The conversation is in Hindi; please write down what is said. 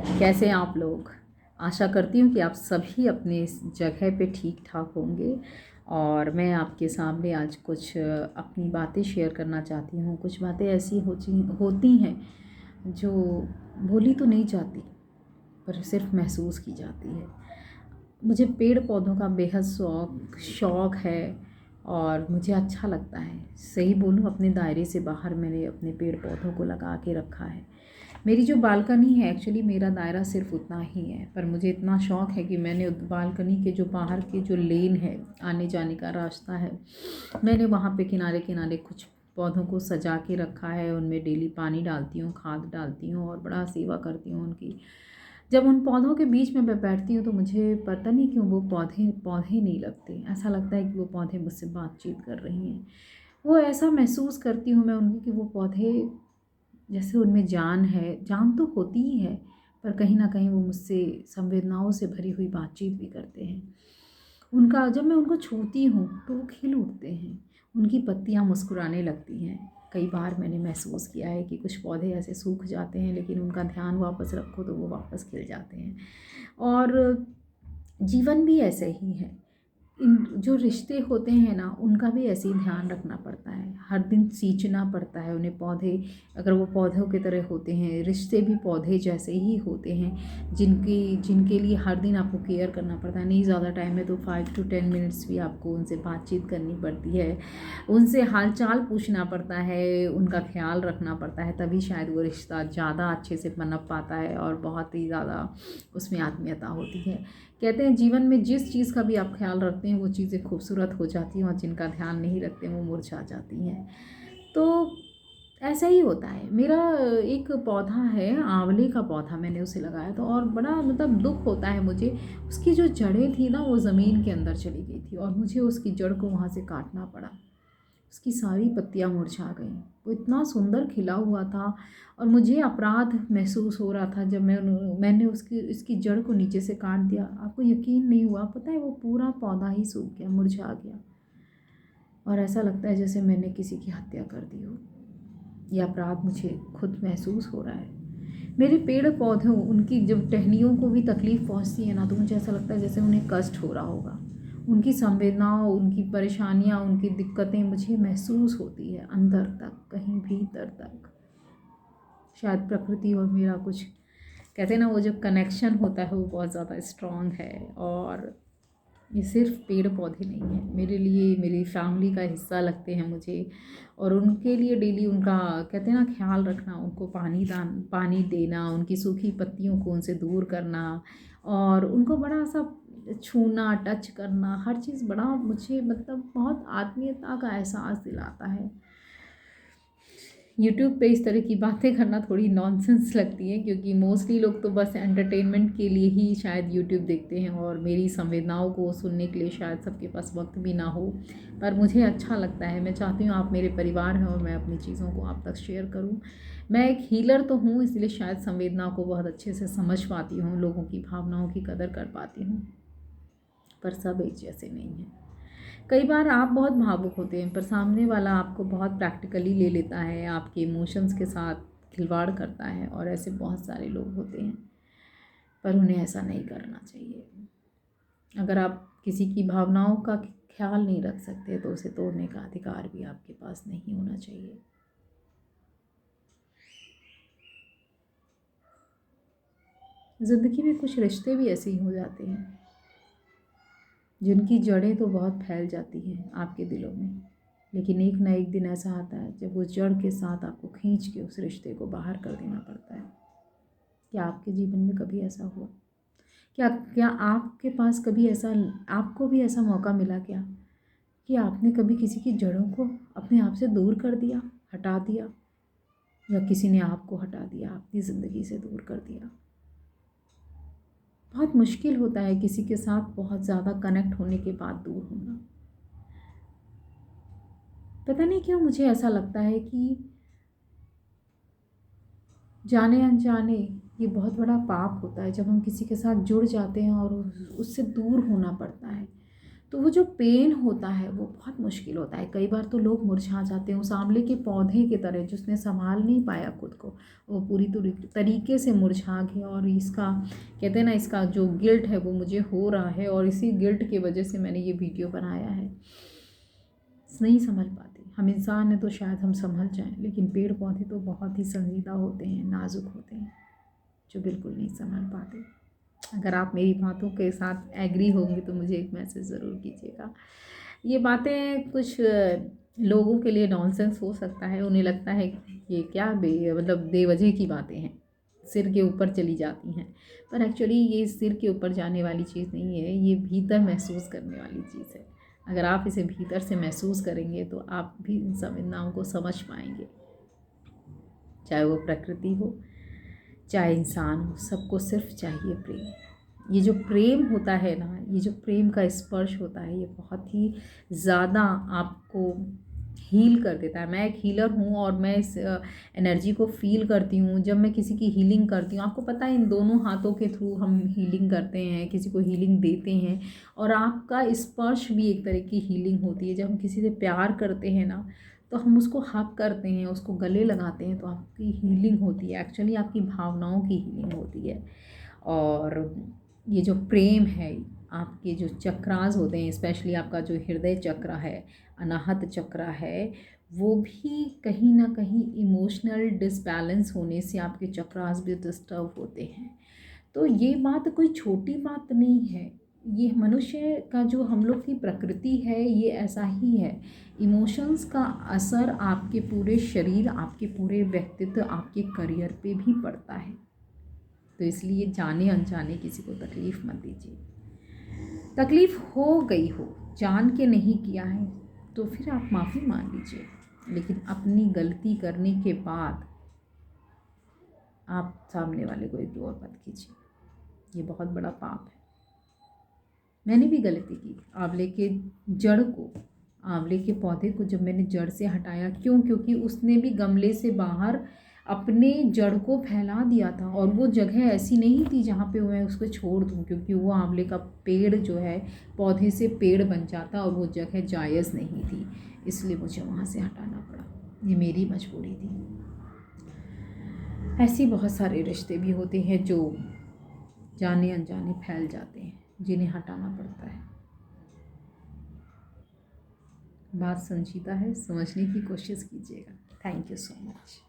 कैसे हैं आप लोग। आशा करती हूँ कि आप सभी अपने इस जगह पे ठीक ठाक होंगे। और मैं आपके सामने आज कुछ अपनी बातें शेयर करना चाहती हूँ। कुछ बातें ऐसी होती हैं जो बोली तो नहीं जाती, पर सिर्फ महसूस की जाती है। मुझे पेड़ पौधों का बेहद शौक़ है और मुझे अच्छा लगता है। सही बोलूँ, अपने दायरे से बाहर मैंने अपने पेड़ पौधों को लगा के रखा है। मेरी जो बालकनी है, एक्चुअली मेरा दायरा सिर्फ उतना ही है, पर मुझे इतना शौक़ है कि मैंने बालकनी के जो बाहर के जो लेन है, आने जाने का रास्ता है, मैंने वहाँ पे किनारे किनारे कुछ पौधों को सजा के रखा है। उनमें डेली पानी डालती हूँ, खाद डालती हूँ और बड़ा सेवा करती हूँ उनकी। जब उन पौधों के बीच में मैं बैठती हूँ तो मुझे पता नहीं क्यों वो पौधे पौधे नहीं लगते। ऐसा लगता है कि वो पौधे मुझसे बातचीत कर रही हैं। वो ऐसा महसूस करती हूँ मैं उनकी कि वो पौधे जैसे उनमें जान है। जान तो होती ही है, पर कहीं ना कहीं वो मुझसे संवेदनाओं से भरी हुई बातचीत भी करते हैं। उनका जब मैं उनको छूती हूँ तो वो खिल उठते हैं, उनकी पत्तियाँ मुस्कुराने लगती हैं। कई बार मैंने महसूस किया है कि कुछ पौधे ऐसे सूख जाते हैं, लेकिन उनका ध्यान वापस रखो तो वो वापस खिल जाते हैं। और जीवन भी ऐसे ही है। इन जो रिश्ते होते हैं ना, उनका भी ऐसे ही ध्यान रखना पड़ता है। हर दिन सींचना पड़ता है उन्हें। पौधे अगर वो पौधों की तरह होते हैं, रिश्ते भी पौधे जैसे ही होते हैं, जिनके लिए हर दिन आपको केयर करना पड़ता है। नहीं ज़्यादा टाइम है तो 5 to 10 मिनट्स भी आपको उनसे बातचीत करनी पड़ती है, उनसे हाल चाल पूछना पड़ता है, उनका ख्याल रखना पड़ता है। तभी शायद वो रिश्ता ज़्यादा अच्छे से पनप पाता है और बहुत ही ज़्यादा उसमें आत्मीयता होती है। कहते हैं जीवन में जिस चीज़ का भी आप ख्याल रखते हैं वो चीज़ें खूबसूरत हो जाती हैं, और जिनका ध्यान नहीं रखते वो मुरझा जाती हैं। तो ऐसा ही होता है। मेरा एक पौधा है, आंवले का पौधा, मैंने उसे लगाया था और बड़ा मतलब दुख होता है मुझे। उसकी जो जड़ें थी ना, वो ज़मीन के अंदर चली गई थी और मुझे उसकी जड़ को वहाँ से काटना पड़ा। उसकी सारी पत्तियाँ मुरझा गईं। वो इतना सुंदर खिला हुआ था और मुझे अपराध महसूस हो रहा था जब मैंने इसकी जड़ को नीचे से काट दिया। आपको यकीन नहीं हुआ, पता है वो पूरा पौधा ही सूख गया, मुरझा गया। और ऐसा लगता है जैसे मैंने किसी की हत्या कर दी हो। यह अपराध मुझे खुद महसूस हो रहा है। मेरे पेड़ पौधों, उनकी जब टहनियों को भी तकलीफ़ पहुंचती है ना, तो मुझे ऐसा लगता है जैसे उन्हें कष्ट हो रहा होगा। उनकी संवेदनाओं, उनकी परेशानियां, उनकी दिक्कतें मुझे महसूस होती है अंदर तक, कहीं भीतर तक। शायद प्रकृति और मेरा कुछ, कहते हैं ना, वो जो कनेक्शन होता है वो बहुत ज़्यादा स्ट्रॉन्ग है। और ये सिर्फ पेड़ पौधे नहीं हैं, मेरे लिए मेरी फैमिली का हिस्सा लगते हैं मुझे। और उनके लिए डेली उनका, कहते हैं ना, ख्याल रखना, उनको पानी देना, उनकी सूखी पत्तियों को उनसे दूर करना और उनको बड़ा सा छूना, टच करना, हर चीज़ बड़ा मुझे मतलब बहुत आत्मीयता का एहसास दिलाता है। यूट्यूब पे इस तरह की बातें करना थोड़ी नॉनसेंस लगती है, क्योंकि मोस्टली लोग तो बस एंटरटेनमेंट के लिए ही शायद यूट्यूब देखते हैं और मेरी संवेदनाओं को सुनने के लिए शायद सबके पास वक्त भी ना हो। पर मुझे अच्छा लगता है। मैं चाहती हूँ आप मेरे परिवार हैं और मैं अपनी चीज़ों को आप तक शेयर करूँ। मैं एक हीलर तो हूँ, इसलिए शायद संवेदनाओं को बहुत अच्छे से समझ पाती हूँ, लोगों की भावनाओं की कदर कर पाती हूँ, पर सब एक जैसे नहीं हैं। कई बार आप बहुत भावुक होते हैं, पर सामने वाला आपको बहुत प्रैक्टिकली ले लेता है, आपके इमोशंस के साथ खिलवाड़ करता है। और ऐसे बहुत सारे लोग होते हैं, पर उन्हें ऐसा नहीं करना चाहिए। अगर आप किसी की भावनाओं का ख्याल नहीं रख सकते तो उसे तोड़ने का अधिकार भी आपके पास नहीं होना चाहिए। ज़िंदगी में कुछ रिश्ते भी ऐसे ही हो जाते हैं जिनकी जड़ें तो बहुत फैल जाती हैं आपके दिलों में, लेकिन एक ना एक दिन ऐसा आता है जब वो जड़ के साथ आपको खींच के उस रिश्ते को बाहर कर देना पड़ता है। क्या आपके जीवन में कभी ऐसा हुआ? क्या क्या आपके पास कभी ऐसा, आपको भी ऐसा मौका मिला क्या कि आपने कभी किसी की जड़ों को अपने आप से दूर कर दिया, हटा दिया, या किसी ने आपको हटा दिया, अपनी ज़िंदगी से दूर कर दिया? बहुत मुश्किल होता है किसी के साथ बहुत ज़्यादा कनेक्ट होने के बाद दूर होना। पता नहीं क्यों मुझे ऐसा लगता है कि जाने अनजाने ये बहुत बड़ा पाप होता है जब हम किसी के साथ जुड़ जाते हैं और उससे दूर होना पड़ता है। तो वो जो पेन होता है वो बहुत मुश्किल होता है। कई बार तो लोग मुरझा जाते हैं उस आंवले के पौधे की तरह, जिसने संभाल नहीं पाया खुद को, वो पूरी तरीके से मुरझा गया। और इसका कहते हैं ना, इसका जो गिल्ट है वो मुझे हो रहा है, और इसी गिल्ट की वजह से मैंने ये वीडियो बनाया है। नहीं संभल पाते हम, इंसान है तो शायद हम संभल जाएं, लेकिन पेड़ पौधे तो बहुत ही संजीदा होते हैं, नाजुक होते हैं, जो बिल्कुल नहीं संभल पाते। अगर आप मेरी बातों के साथ एग्री होंगे तो मुझे एक मैसेज ज़रूर कीजिएगा। ये बातें कुछ लोगों के लिए नॉनसेंस हो सकता है, उन्हें लगता है कि ये क्या मतलब बेवजह की बातें हैं, सिर के ऊपर चली जाती हैं, पर एक्चुअली ये सिर के ऊपर जाने वाली चीज़ नहीं है, ये भीतर महसूस करने वाली चीज़ है। अगर आप इसे भीतर से महसूस करेंगे तो आप भी इन संवेदनाओं को समझ पाएंगे। चाहे वो प्रकृति हो, चाहे इंसान हो, सबको सिर्फ चाहिए प्रेम। ये जो प्रेम होता है ना, ये जो प्रेम का स्पर्श होता है, ये बहुत ही ज़्यादा आपको हील कर देता है। मैं एक हीलर हूँ और मैं इस एनर्जी को फील करती हूँ जब मैं किसी की हीलिंग करती हूँ। आपको पता है, इन दोनों हाथों के थ्रू हम हीलिंग करते हैं, किसी को हीलिंग देते हैं, और आपका स्पर्श भी एक तरह की हीलिंग होती है। जब हम किसी से प्यार करते हैं ना, तो हम उसको हग करते हैं, उसको गले लगाते हैं, तो आपकी हीलिंग होती है, एक्चुअली आपकी भावनाओं की हीलिंग होती है। और ये जो प्रेम है, आपके जो चक्रास होते हैं, स्पेशली आपका जो हृदय चक्र है, अनाहत चक्र है, वो भी कहीं ना कहीं इमोशनल डिसबैलेंस होने से आपके चक्रास भी डिस्टर्ब होते हैं। तो ये बात कोई छोटी बात नहीं है, ये मनुष्य का जो हम लोग की प्रकृति है ये ऐसा ही है। इमोशंस का असर आपके पूरे शरीर, आपके पूरे व्यक्तित्व, आपके करियर पे भी पड़ता है। तो इसलिए जाने अनजाने किसी को तकलीफ़ मत दीजिए। तकलीफ़ हो गई हो, जान के नहीं किया है, तो फिर आप माफ़ी मांग लीजिए, लेकिन अपनी गलती करने के बाद आप सामने वाले को इग्नोर मत कीजिए, ये बहुत बड़ा पाप है। मैंने भी गलती की, आंवले के जड़ को, आंवले के पौधे को जब मैंने जड़ से हटाया, क्योंकि उसने भी गमले से बाहर अपने जड़ को फैला दिया था, और वो जगह ऐसी नहीं थी जहाँ पे मैं उसको छोड़ दूँ, क्योंकि वो आंवले का पेड़ जो है पौधे से पेड़ बन जाता, और वो जगह जायज़ नहीं थी, इसलिए मुझे वहाँ से हटाना पड़ा। ये मेरी मजबूरी थी। ऐसे बहुत सारे रिश्ते भी होते हैं जो जाने अनजाने फैल जाते हैं, जिन्हें हटाना पड़ता है। बात संजीदा है, समझने की कोशिश कीजिएगा। Thank you so much.